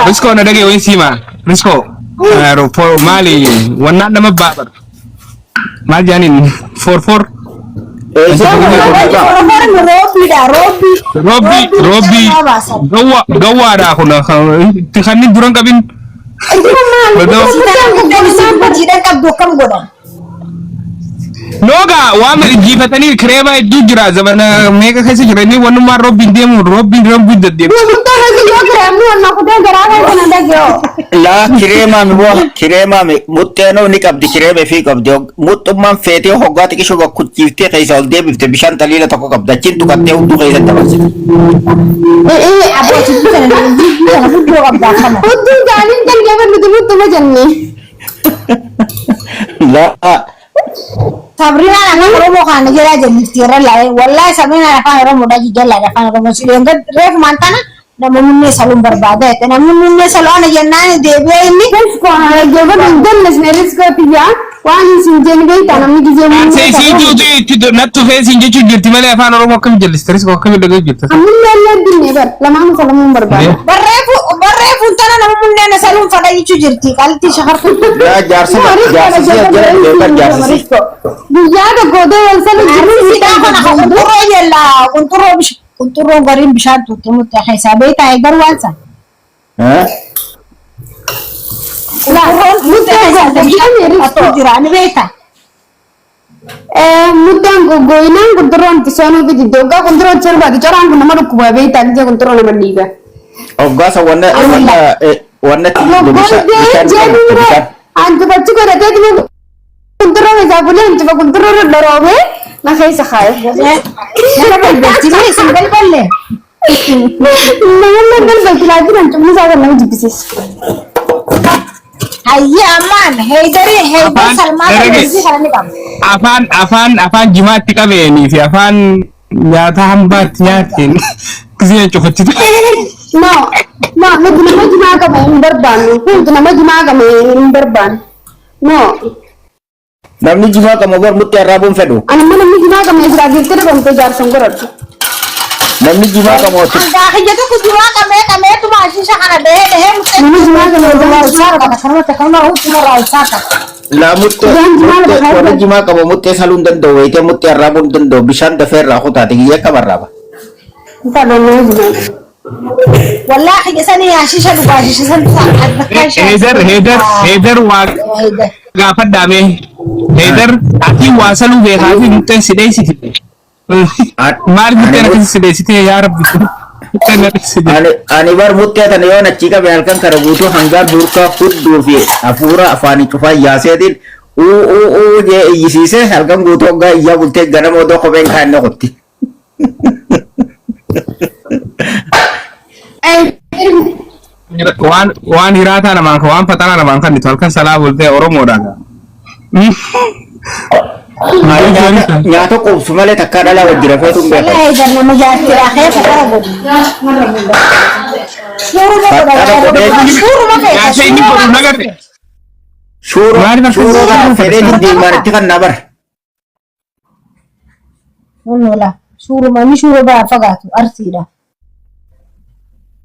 Risco nadage wensima Risco aeroport Mali wannan da mabbar mal janin 44 Robi gawa da kuna tikhanin durang kabin Noga wame jifatani krema dujra zamana mega kasi jirani wanu mar Robin demu Robin demu La kirema me mutteno ni kabdi kireme fi kabdi muttumman fete hogati ki shuga kuchifte kaisa olde bifte bishan talila to kabda chintu katte uddu kaisa tabasi aboti kana uddu kabda kana uddu galin kan geber muttu majanni la Sabrina na romo kan jera jadi tira la wallahi Sabrina na kan romo da jella da kan romo sile ngat ref mantana na munne salum barbada ete na munne salona jennani debe inni ko na geba dan nesnelis ko tiya wani sinjen gai tanam ni je mun se si tu nattu fe sinje tu girti male afan romo kam jelle stress ko kam daga girta munne la dinne bar lamam salum barbada barrefu tana na munne na salum fada yichu jirti kalti shahar ya jarsi biya da gode salu jirti da kana kunturo yella kunturo garin bishan tutte mutta hisabeta ay garwansa la mutta hisabeta atto jirani beta mudan gogoinan kunturon tisano bi doga kunturo cerba di coran kunama ku beta je kunturo na mandiga ogasa wanna antu bacci ko rete ni kunturo me jabulen tu kunturo dorobe na khaisa khaye na bal bacci ni single balle na bal bacci la din antu musa ga nang jibisis hayya aman haydari salman al-razi harani kam afan jimaati qabe ni fi afan nyaata hambat nyaatin kisiya chokoti no naguna majma ka may barban punto na majma ka may barban no namni jima ka mabor mutti arabun fedu namni jima ka may gragir tere bonto jar songorot namni jima ka mo anda khajatu ku jima ka me tu mashisha kana de namni jima ka may jima usar ka kana hu tumara usar ka la mutti wala jima ka mo mutti salun dando wete mutti arabun dando bishan da ferra khota de ye ka baraba ta do no jima والله جسني يا شيشة بقى شيشة هيدر وقافة دامه هيدر أكيد واصلوا بهذه النقطة سديسي مار بتاعنا كذي سديسي يا رب أنا بار متى تنيو نتشيكا بيالكان كربوتو هنگار دوركا خود دوفي أفورا أفاني كفا ياسيدين او جي يسيسه هلكان غوتو غا يا بولتي غنم ودو خبين كان نخطي waan hiraata namaan ka waan fatana namaan kan itu halkan salah bolte oromo daga nyato ko sumale takka dala wajira fa tum beta ay dar nama jati akhe fatara bod shuru fere di marti kan nabar wala shuru mani shuru ba fagatu arsida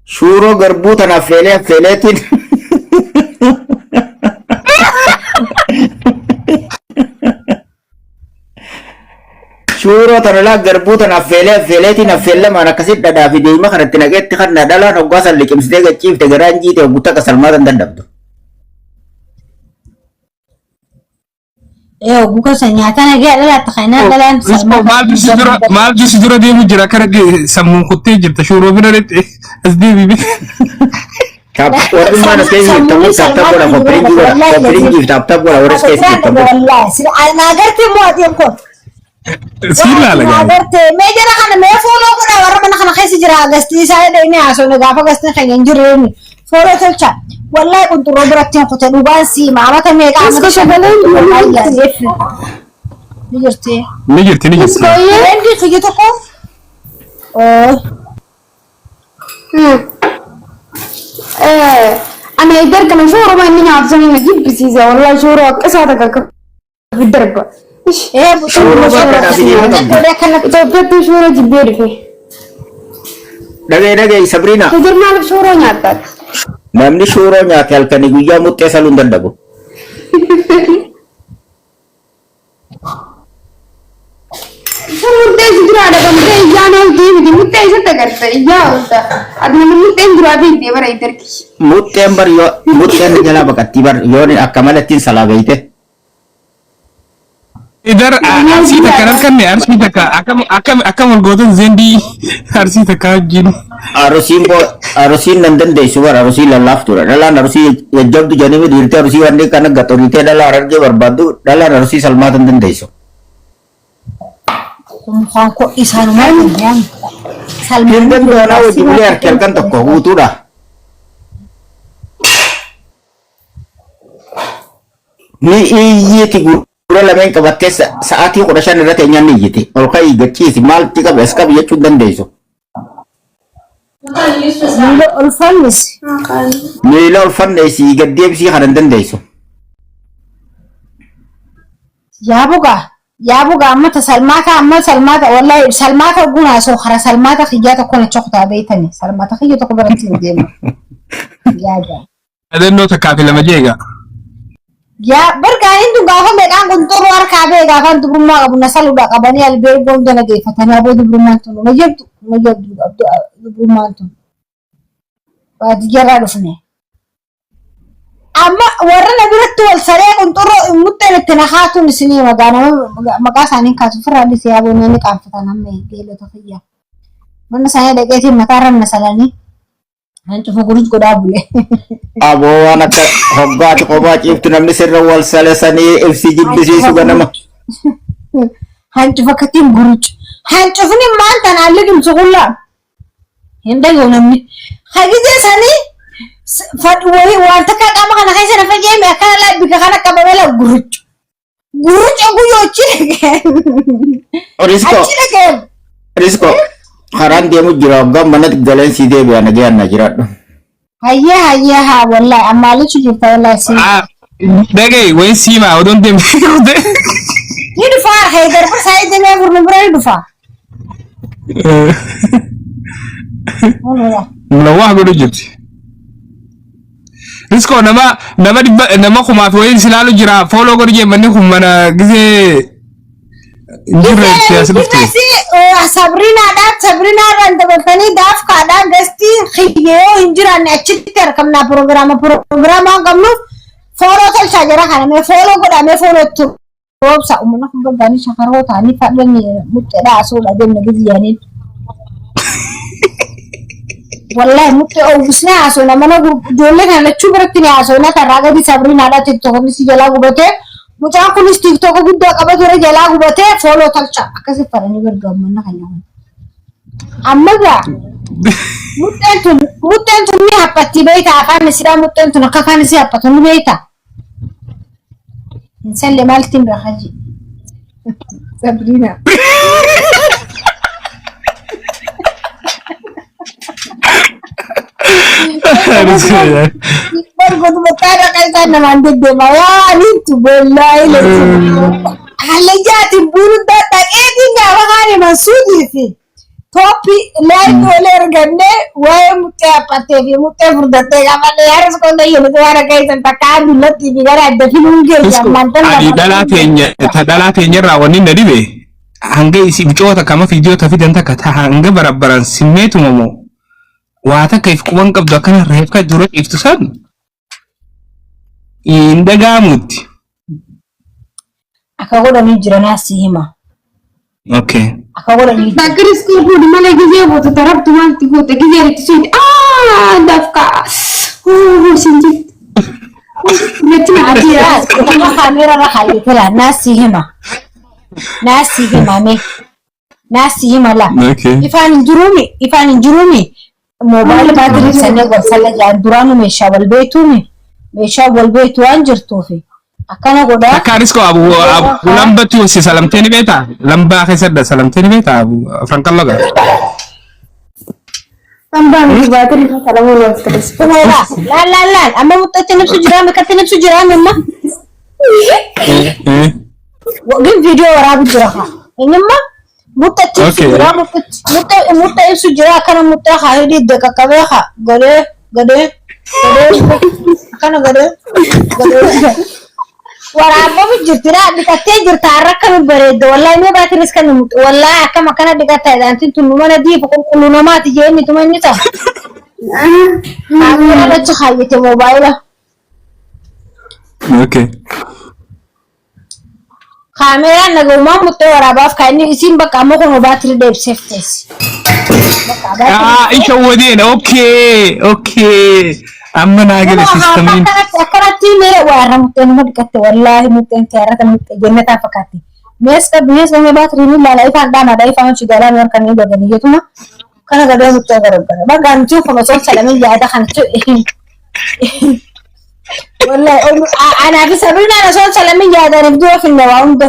shuro garbu tana feletin shuro tana garbu tana feletin afelle mana kasit dada fi deima kharatti nagetti khanna dala no gasal likim stega chief te garanji te gutta ka salmadan dandabdo buka sanyata na ga dala takhayna dala mal ju sidura de mujra karage samun kutte jirta shuro binaret asdi bibi kap orang mana stage tamu tapta bola kopring tapta bola orang stage tapta wallahi sir ana agarti mo adem ko sila lagi agarti me jara kana me folo ko na warra kana khaysi jira agasti sai de ni aso na gafa gasti khayen jireni folo tolcha wallahi kuntu robrati ko te dubansi ma mata me ga ma shagalan نجرتي نجرتي عندي خيتكم هيدر كان شهور ما إني عارفني نجيب بسيزة والله شهور أقصى تكاك في الدرب إيش إيه شهور ما كانت تبدأ شهور جبير فيه Dhagay Sabrina. هيدر ما له شهور نعتاد Namni shuro nyaate halkanii guyyaa muttee saluun dadhabu. मुद्दे जिधर आड़ा मुद्दे जाना होती है मुद्दे ऐसे तक करते हैं या होता अदना मुद्दे इंद्रा भी दे बर इधर की Mutteen bar yoo mutteen jalaa baqatti bar yoo akka malattiin salaa beeyte. Idar arsii takka rakkanne arsii takka akkam walgootan zendii arsii takka wajjin. Arosiin nan dandeessu bar arosii lallaaftuudha. Dhalaan arosii jajjabdu jedhanii dhiirtee arosii wanneen kana gaxoritee dhalaa argee barbaaddu dhalaan arosii salmaatan dandeessu. Mukaan kok isaanuma kan Salmaan doonaa hojii bulee harkee kan tokko guutuudha. Ni iyyiti gurra lameen qabattee sa'aatii 15 irratti eenyaan iyyiti. Ol ka'ii gachiisi maalti qabu as qabu jechuu dandeessu. ulfannis Miila ol fanneesii gad deebisii kana hin dandeessu. yaa buga amma salmaata wallahi salmaata guna soo khara salmaata khiyata kuna chokta beetani salmaata khiyata ko baranti deema yaa Adannoo takkaa fi lama jeega. yaa barga hindu gaafa medhaan gunturu harka be gaafa dubrummaa qabu nasaluudha qabanii albee gondana geeffatanii aboo dubrummaan tun majabdu dubrummaan tun baadiyyaarraa dhufne amma warra na biratti wal saree gunturu mutteen itti nakaatuun isinii maqaa isaanii kaatu firraa dhisi yaaboo ni qaanfatan amma geelota fayyaa manna isaanii dhaqeetiin mataarra nasalanii hancufa guruj godhaa bule Aboo waan akka hoggaati kophaa ciiftu namni sirra wal salesanii ibsi jibbisiisu ganama. hancufa katiin guruj hancufni maanta naalli dhumsu qullaa hin dhagahu namni hagijee sanii waan takka qaama kana keessa na fageeme akkana laabbika kana qabame la guruj guyyoochi dhageen Risko karaan deemu jira hoggaan manatti galeensi deebi'a nagayaan na jiraadhu. hayya haa wallahi ammaalichu jirta wallahi si Dhagay wayi siimaa odoon deemtee qabde. ni dhufaa haydar bar saa idinee furnu bira ni dhufaa Nawaa godhu jirti. Riskoo nama kumaaf wayi silaalu jira fooloo godhu jeemanni kun mana gisee jirre siyaasa dhufte. sabrinaadhaan dabaltanii daafkaadhaan gastii xiyyoo hin jiraanne achitti argamnaa pirogiraamaa qabnuuf fooloo tolchaa jira kana mee fooloo godhamee foolootti roobsa uummanni kun gargaanii shakaroo ta'anii fadhanii mudheedhaa asuudha deemne giziyaaniin. Wallahi mutte uwwisne haasofna mana ijoollee kana lachuu biratti ni haasofna karraa gadi sabrinaadhaa tiktookni si jalaa gubatee mucaan kunis tiktook guddaa qaba ture jalaa gubatee fooloo tolcha akkasii fadhanii gargaarummanna kan yaa'u. Amma gaa mutten tun ni haphatti beeyta afaan isiidhaa mutten tun akka afaan isii haphatu ni beeyta. Hin salle maaltiin bira haji. Sabrina. Bargodu mataara kaisaa namaan deddeema yaa nintu bollaayi leetu. Hallayyaati buruuddaa dhaqeetiin gaafa haani mansuudii fi tooppi laayii olee argannee waa'ee muttee haphattee fi muttee furdattee gaafadhe yaaris qonna yemmuu waan akka isan takka adullatti fi gara adda filuun keessa ammantan Adi dhalaa teenyarraa wanni na dhibe hanga isi biqoota kama fiidiyoota fidan takka hanga barabbaran simmeetuma moo waa takka if quban qabdu akkana reefka dura iftu san hin dhaga'amutti. akka godhanii jiran asii hima. Okay. Akka godhanii jiran. Dakris kudu malah gizee boota tarabtu maalti goota gizee itti suuti dafka sinjit natti Ajira, kuma kamera ra hayi kala nasi hima me nasi hima la. Okay. Ifan jurumi mobile battery sanne gorsalla jaan duranu meeshaa wal beetu waan jirtuufi akkana godha Akka risko abu lambatu si salamteni beta lamba keessa salamteni beta abu frankalloga. أمبارح باتري كلام ولا تريس لا أما متأتي نفسه جرام كتي نفسه جرام أما وقف فيديو وراه بجراها إنما متأتي نفسه جرام متأتي نفسه جرام كان متأخا هيدي دكا كبيخا قدي كان قدي waraabba bijirtira dikatee jirta araka bareedo wallahi ma baati riskan wallahi kama kana digata antin tunumana diif qulqulunamaati jeeni tumanita ana la takhayete mobile okay kamera nago mamuto waraabaf kayni isin baka ma kono baati deep safety isha wadeen okay amma naagale sistemin akarati mere wara muten madkate wallahi muten karata muten jannata fakati meska bies me baati ni la life dana dai fa chigala mer kan ni bagani yetuma kana gado mutta garabara bagan chu fa so salamin ya da khan chu wallahi ana bi sabrina na so salamin ya da nabdu fi nawand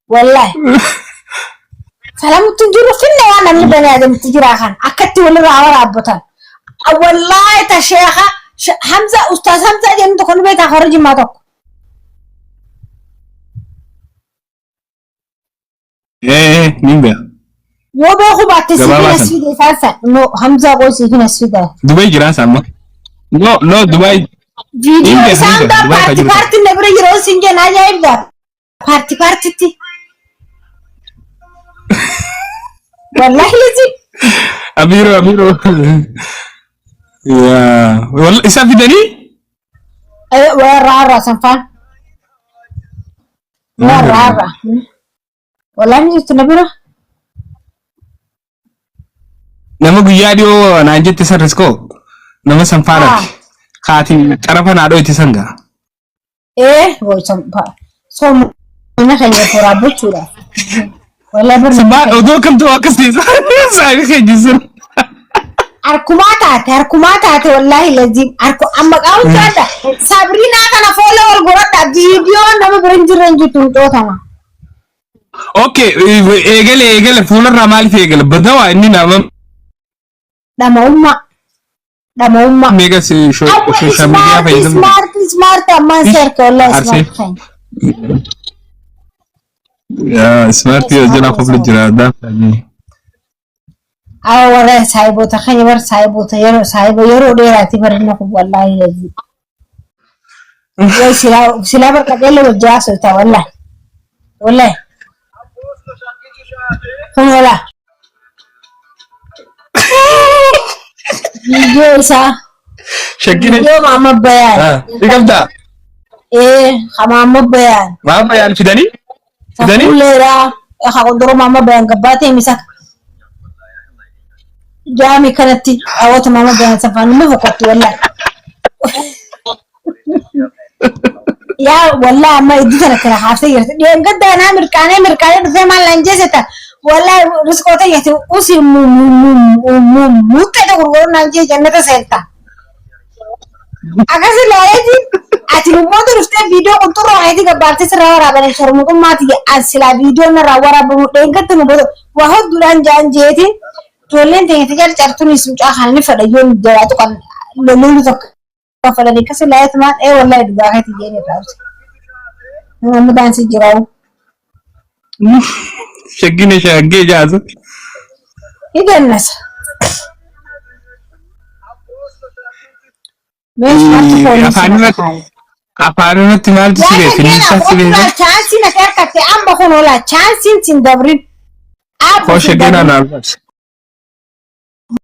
wallahi salamu tunjuru fi nawana ni bani adam tijira khan akati wala rawara abutan والله يا شيخة حمزة أستاذ حمزة جن تكون بيت خارج ما تك مين بيا يو بيخو باتسي في نسفيدة فاسا نو حمزة قوسي في نسفيدة دبي جران سامة no دبي فيديو سامدا بارتي نبري جرو سينجي ناجا يبدا بارتي تي والله لازم أميرو يا والله إسا في دني أيوة ورا سنفان ورا والله نجت نبرة nama guyyaa dhiyoo naan jette san riskoo nama san faadhati kaatiin xarafa naadhoo itti san gaa woy so mana kanya furaa buchuudha wallahi bar sabaa odoo kamtu akkas saani kejisun arkumaataate wallahi lazim amma qaawun taata sabrina kana follower godhadha video nama birin jiran jitu tootama okay eegale fuularraa maaliif eegale badawaa inni nama Dama umma mega social media fayyadamu smart amma serke wallahi smart ya smart yo jana qofla jira daafani wala saibota khaybar saibo yaro dheeraati barna ku wallahi lazi way sila bar kadelo wajaso ta wallahi wala video sa shakine video mama bayan ikabda mama bayan fidani lera khagondoro mama bayan gabate misak jami kanati awata mama bayan safani mafakati wallahi ya wallahi ma idina kala hafsay yan gadda na mirkane da ma lanjeseta wallahi riskota yati usi mutte da gurgurun nanje jannata senta agasi laayati ati lumodo ruste video kontoro ayati gabarte sarawara bane sharmu mati asila video na rawara bu dengat no bodo wa hodulan janjeti tolen te tijar chartuni suca halni fada yon jawatu kan lolu to ka fada ni kasi laayat ma wallahi duga hati jeni raus mo dansi jiraw shagine shagge jazu idan nas afaanuma timaal sire finisa sire chansi na karkate amba kono la chansi tin dabrin ko shagena na albas